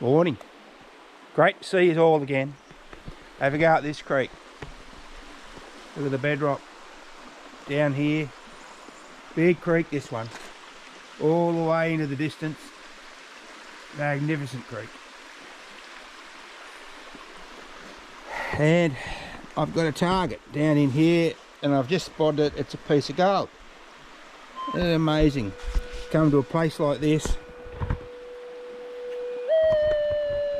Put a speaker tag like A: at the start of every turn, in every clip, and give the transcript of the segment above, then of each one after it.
A: Morning. Great to see you all again. Have a go at this creek. Look at the bedrock down here. Big creek, this one. All the way into the distance. Magnificent creek. And I've got a target down in here, and I've just spotted it. It's a piece of gold. It's amazing. Come to a place like this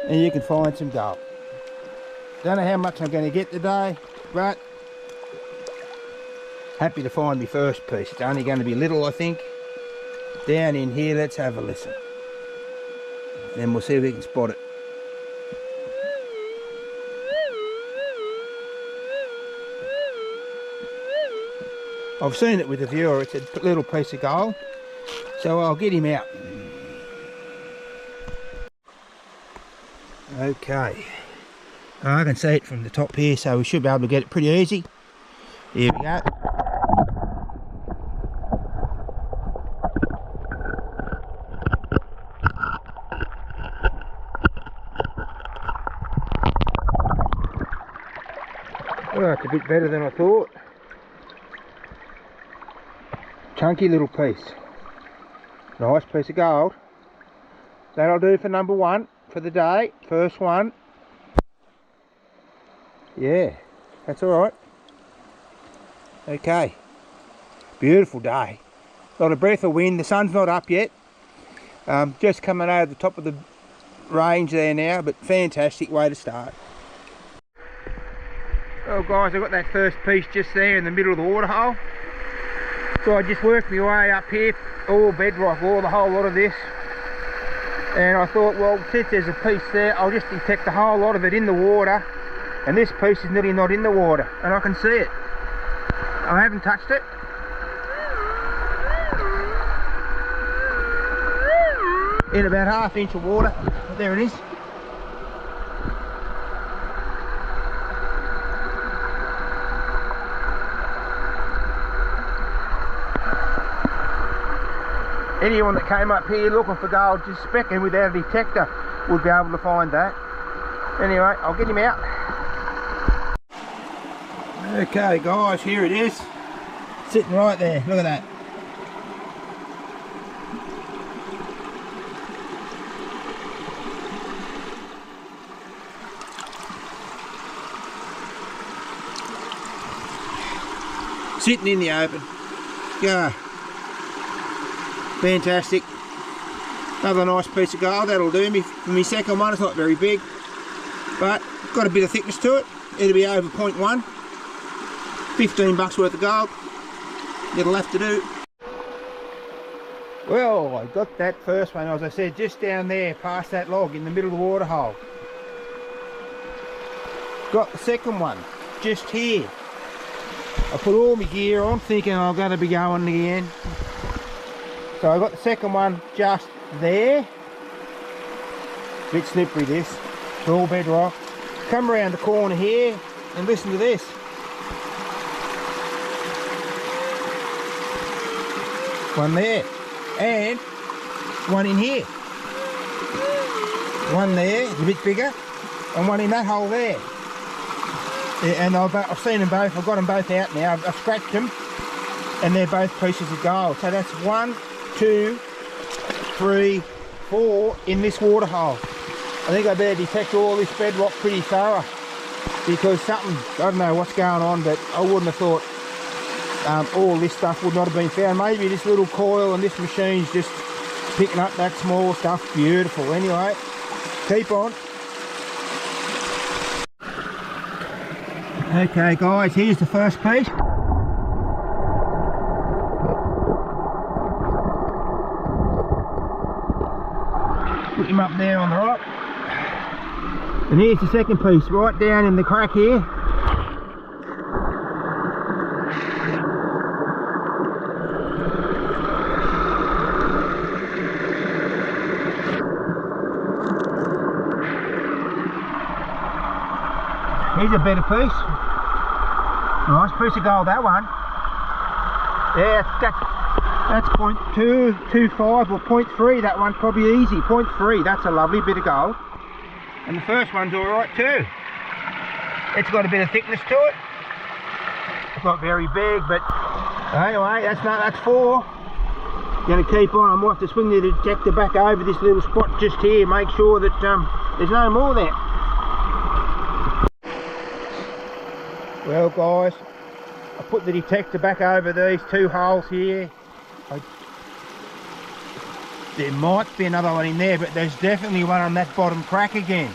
A: and you can find some gold. Don't know how much I'm going to get today, but happy to find my first piece. It's only going to be little, I think. Down in here, let's have a listen. Then we'll see if we can spot it. I've seen it with the viewer. It's a little piece of gold, so I'll get him out. Okay, I can see it from the top here, so we should be able to get it pretty easy. Here we go. Oh, it's a bit better than I thought. Chunky little piece. Nice piece of gold. That'll do for number one for the day. First one. Yeah, that's alright. Okay. Beautiful day. Not a breath of wind. The sun's not up yet. Just coming over the top of the range there now, but fantastic way to start. Well guys, I've got that first piece just there in the middle of the waterhole. So I just worked my way up here, all bedrock, all the whole lot of this. And I thought, well, since there's a piece there, I'll just detect the whole lot of it in the water. And this piece is nearly not in the water, and I can see it. I haven't touched it. In about ½ inch of water. There it is. Anyone that came up here looking for gold, just specking without a detector, would be able to find that. Anyway, I'll get him out. Okay guys, here it is. Sitting right there, look at that. Sitting in the open. Yeah. Fantastic. Another nice piece of gold. That'll do me for my second one. It's not very big, but got a bit of thickness to it. It'll be over 0.1. 15 bucks worth of gold. It'll have to do. Well, I got that first one, as I said, just down there past that log in the middle of the waterhole. Got the second one just here. I put all my gear on thinking I'm going to be going again. So I got the second one just there. Bit slippery this. It's all bedrock. Come around the corner here and listen to this. One there. And one in here. One there, a bit bigger. And one in that hole there. Yeah, and I've seen them both. I've got them both out now. I've scratched them. And they're both pieces of gold. So that's 1, 2, 3, 4 in this water hole. I think I better detect all this bedrock pretty thorough, because something, I don't know what's going on, but I wouldn't have thought all this stuff would not have been found. Maybe this little coil and this machine's just picking up that small stuff. Beautiful. Anyway, keep on. Okay guys, here's the first piece. Put him up there on the right. And here's the second piece, right down in the crack here. Here's a better piece. Nice piece of gold, that one. Yeah, that's 0.225 or 0.3, that one, probably easy. 0.3, that's a lovely bit of gold. And the first one's alright too. It's got a bit of thickness to it. It's not very big, but anyway, that's 4. Going to keep on. I might have to swing the detector back over this little spot just here, make sure that there's no more there. Well guys, I put the detector back over these 2 holes here. There might be another one in there, but there's definitely one on that bottom crack again.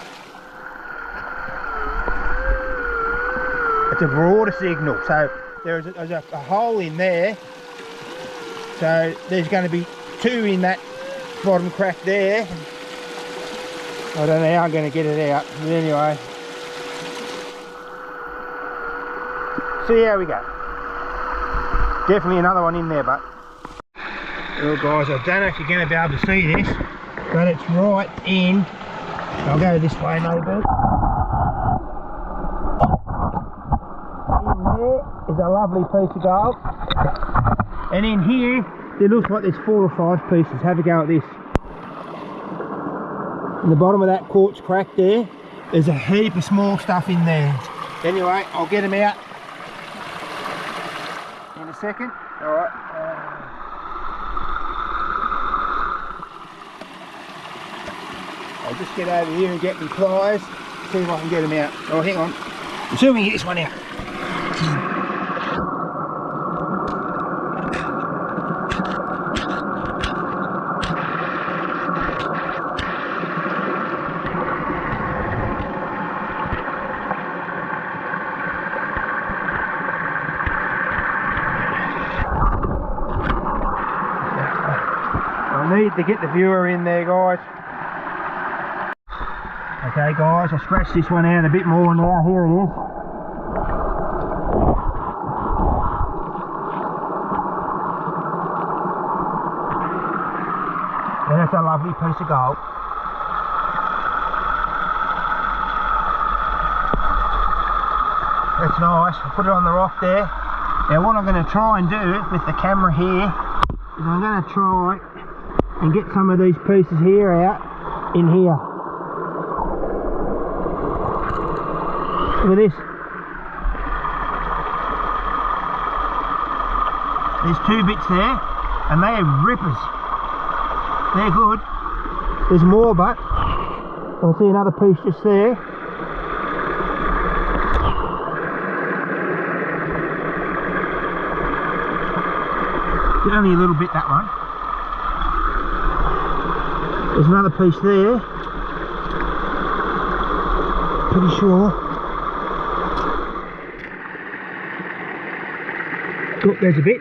A: It's a broader signal, so there's a hole in there. So there's going to be 2 in that bottom crack there. I don't know how I'm going to get it out, but anyway. See how we go. Definitely another one in there, but well guys, I don't know if you're going to be able to see this, but it's right in. I'll go this way maybe. In there is a lovely piece of gold, and in here it looks like there's 4 or 5 pieces. Have a go at this. In the bottom of that quartz crack there's a heap of small stuff in there. Anyway, I'll get them out in a second. Alright. I'll just get over here and get my pliers, see if I can get them out. Oh, hang on. I'm sure we can get this one out. I need to get the viewer in there, guys. Okay guys, I scratched this one out a bit more now. Here it is. And that's a lovely piece of gold. That's nice. I put it on the rock there. Now what I'm going to try and do with the camera here is I'm going to try and get some of these pieces here out in here. Look at this. There's 2 bits there, and they are rippers. They're good. There's more, but I'll see another piece just there. It's only a little bit, that one. There's another piece there. Pretty sure. Look, there's a bit.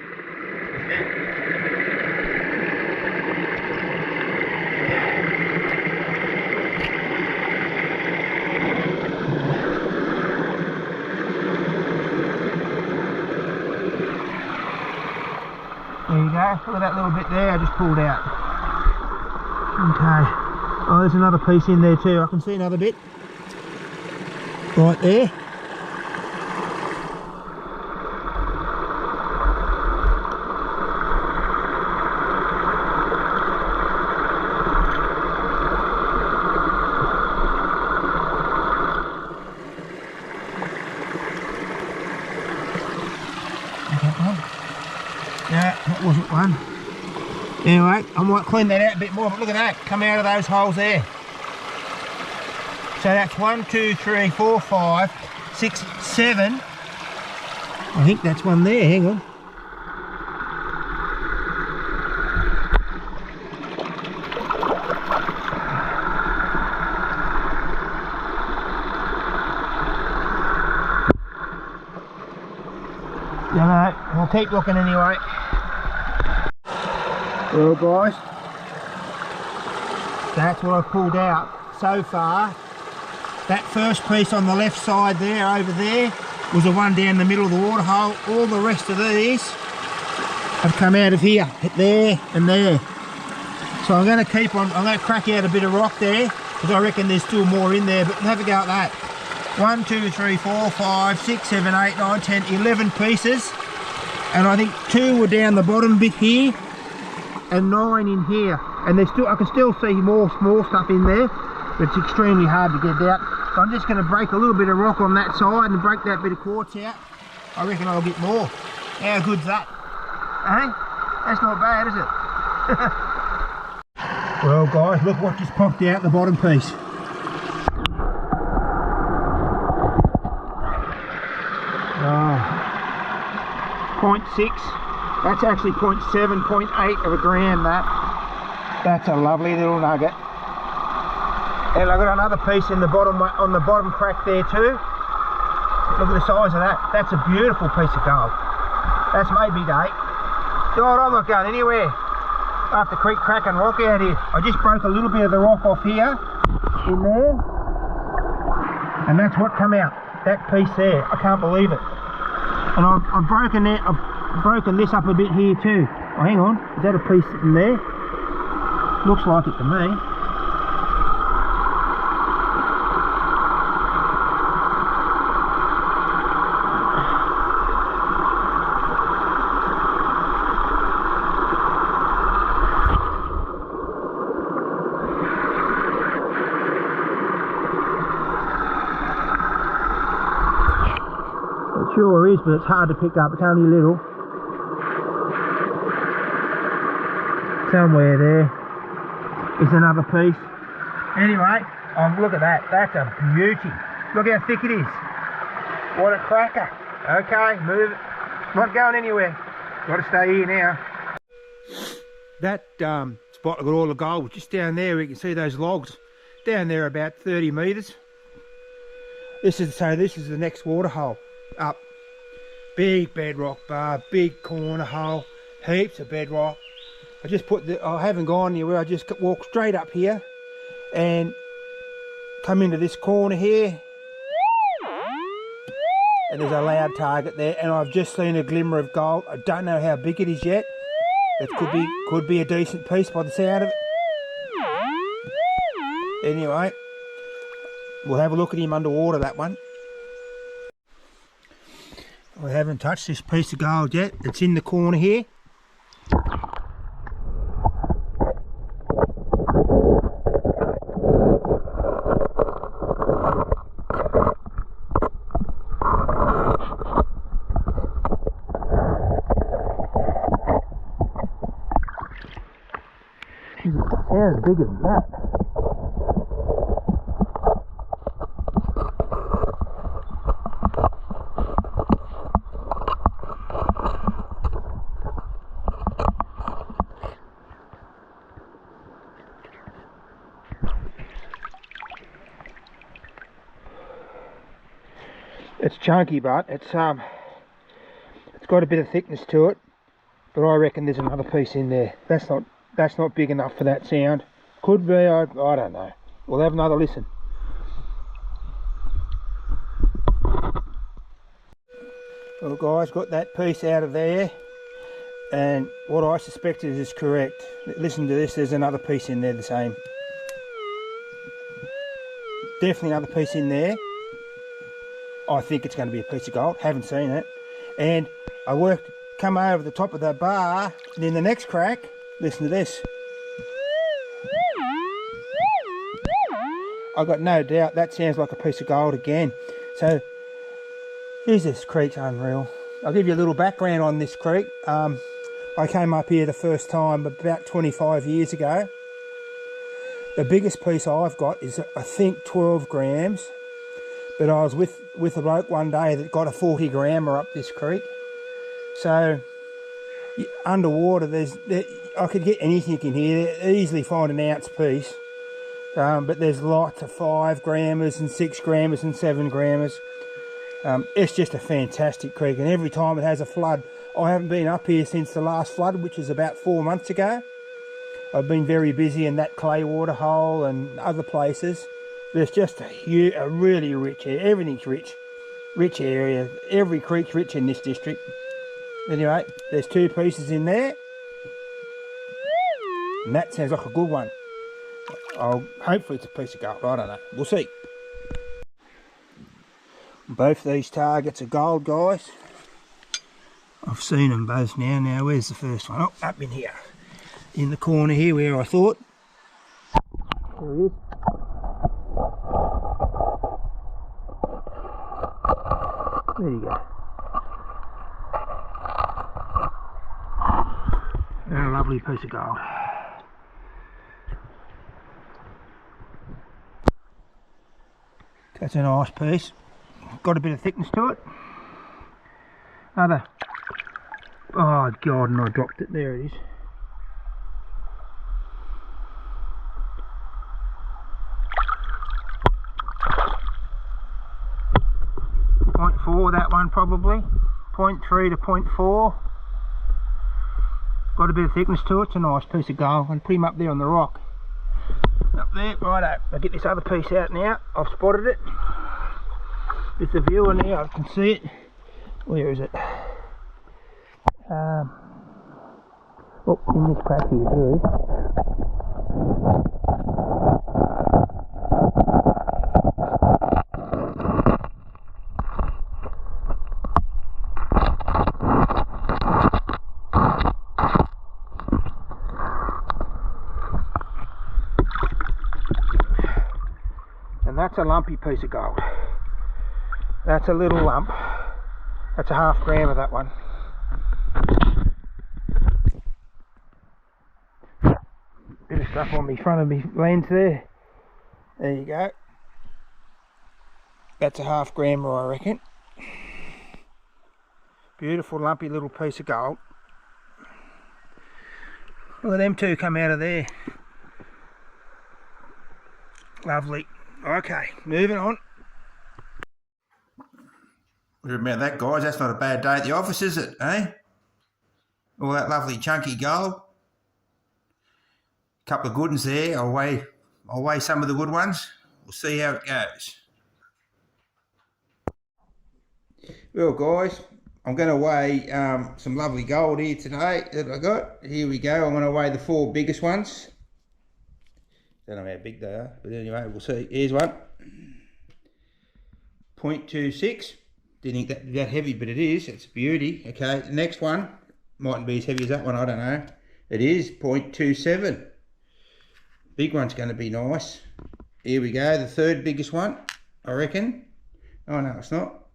A: There you go. Look at that little bit there I just pulled out. Okay. Oh, there's another piece in there too. I can see another bit. Right there. That wasn't one. Anyway, I might clean that out a bit more, but look at that, come out of those holes there. So that's 1, 2, 3, 4, 5, 6, 7. I think that's one there, hang on. No, I'll keep looking anyway. Well guys, that's what I've pulled out so far. That first piece on the left side there, over there, was the one down the middle of the water hole. All the rest of these have come out of here, there and there. So I'm going to keep on, I'm going to crack out a bit of rock there, because I reckon there's still more in there, but have a go at that. 1, 2, 3, 4, 5, 6, 7, 8, 9, 10, 11 pieces. And I think 2 were down the bottom bit here, and 9 in here. And there's still, I can still see more small stuff in there. It's extremely hard to get out. So I'm just going to break a little bit of rock on that side and break that bit of quartz out. I reckon I'll get more. How good's that? Eh? That's not bad, is it? Well guys, look what just popped out the bottom piece. Oh, 0.6. That's actually 0.7, 0.8 of a gram, that. That's a lovely little nugget. And I've got another piece in the bottom, on the bottom crack there too. Look at the size of that. That's a beautiful piece of gold. That's made me day. God, I'm not going anywhere. I have to keep cracking rock out here. I just broke a little bit of the rock off here, in there. And that's what come out. That piece there. I can't believe it. And I've broken it. I've broken this up a bit here too. Oh, hang on. Is that a piece in there? Looks like it to me. Sure is, but it's hard to pick up. It's only little. Somewhere there is another piece. Anyway, look at that. That's a beauty. Look how thick it is. What a cracker. Okay, move it. Not going anywhere. Got to stay here now. That spot I got all the gold was just down there. We can see those logs down there about 30 metres. This is the next water hole up. Big bedrock bar, big corner hole, heaps of bedrock. I haven't gone anywhere. I just walked straight up here and come into this corner here, and there's a loud target there, and I've just seen a glimmer of gold. I don't know how big it is yet. It could be a decent piece by the sound of it. Anyway, we'll have a look at him underwater, that one. I haven't touched this piece of gold yet. It's in the corner here. It's bigger than that. It's chunky, but it's got a bit of thickness to it. But I reckon there's another piece in there. That's not big enough for that sound. Could be. I don't know. We'll have another listen. Well, guys, got that piece out of there, and what I suspected is correct. Listen to this. There's another piece in there, the same. Definitely another piece in there. I think it's going to be a piece of gold. Haven't seen it. And I come over the top of the bar, and in the next crack, listen to this. I got no doubt that sounds like a piece of gold again. So, geez, this creek's unreal. I'll give you a little background on this creek. I came up here the first time about 25 years ago. The biggest piece I've got is, I think, 12 grams. But I was with a bloke one day that got a 40 grammer up this creek. So underwater, I could get anything in here. Easily find an ounce piece. But there's lots of 5 grammers and 6 grammers and 7 grammers. It's just a fantastic creek, and every time it has a flood, I haven't been up here since the last flood, which was about 4 months ago. I've been very busy in that clay water hole and other places. There's just a really rich area. Everything's rich area. Every creek's rich in this district. Anyway, there's 2 pieces in there, and that sounds like a good one. Hopefully it's a piece of gold. I don't know. We'll see. Both these targets are gold, guys. I've seen them both now. Now, where's the first one? Oh, up in here. In the corner here where I thought. There he is. There you go. And a lovely piece of gold. That's a nice piece. Got a bit of thickness to it. Another. Oh God, and I dropped it. There it is. .4, that one probably. 0.3 to 0.4. Got a bit of thickness to it. It's a nice piece of gold. I'm put him up there on the rock. Up there, righto. I'll get this other piece out now. I've spotted it. With the viewer now, I can see it. Where is it? Oh, in this crack here, there it is. And that's a lumpy piece of gold. That's a little lump. That's a half gram of that one. Bit of stuff on me front of me lens there. There you go. That's a half gram, I reckon. Beautiful lumpy little piece of gold. Look at them two come out of there. Lovely. Okay, moving on. What about that, guys? That's not a bad day at the office, is it, eh? All that lovely chunky gold. Couple of good ones there. I'll weigh some of the good ones. We'll see how it goes. Well, guys, I'm going to weigh some lovely gold here today that I got. Here we go. I'm going to weigh the 4 biggest ones. Don't know how big they are, but anyway, we'll see. Here's one. 0.26. Didn't think that heavy, but it is. It's a beauty. Okay, the next one mightn't be as heavy as that one. I don't know. It is 0.27. Big one's going to be nice. Here we go. The 3rd biggest one, I reckon. Oh no, it's not.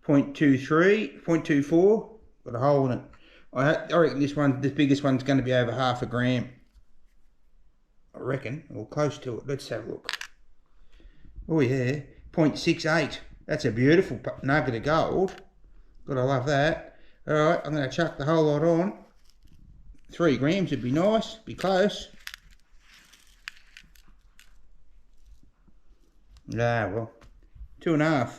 A: 0.23, 0.24. Got a hole in it. I reckon this biggest one's going to be over half a gram. I reckon, or close to it. Let's have a look. Oh yeah, 0.68. That's a beautiful nugget of gold. Gotta love that. Alright, I'm going to chuck the whole lot on. 3 grams would be nice, be close. Ah, well, 2.5.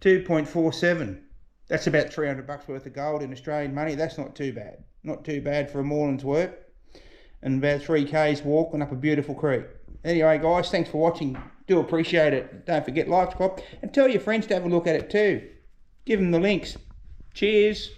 A: 2.47. That's about 300 bucks worth of gold in Australian money. That's not too bad. Not too bad for a morning's work. And about 3k's walking up a beautiful creek. Anyway, guys, thanks for watching. Do appreciate it. Don't forget, like, subscribe, and tell your friends to have a look at it too. Give them the links. Cheers.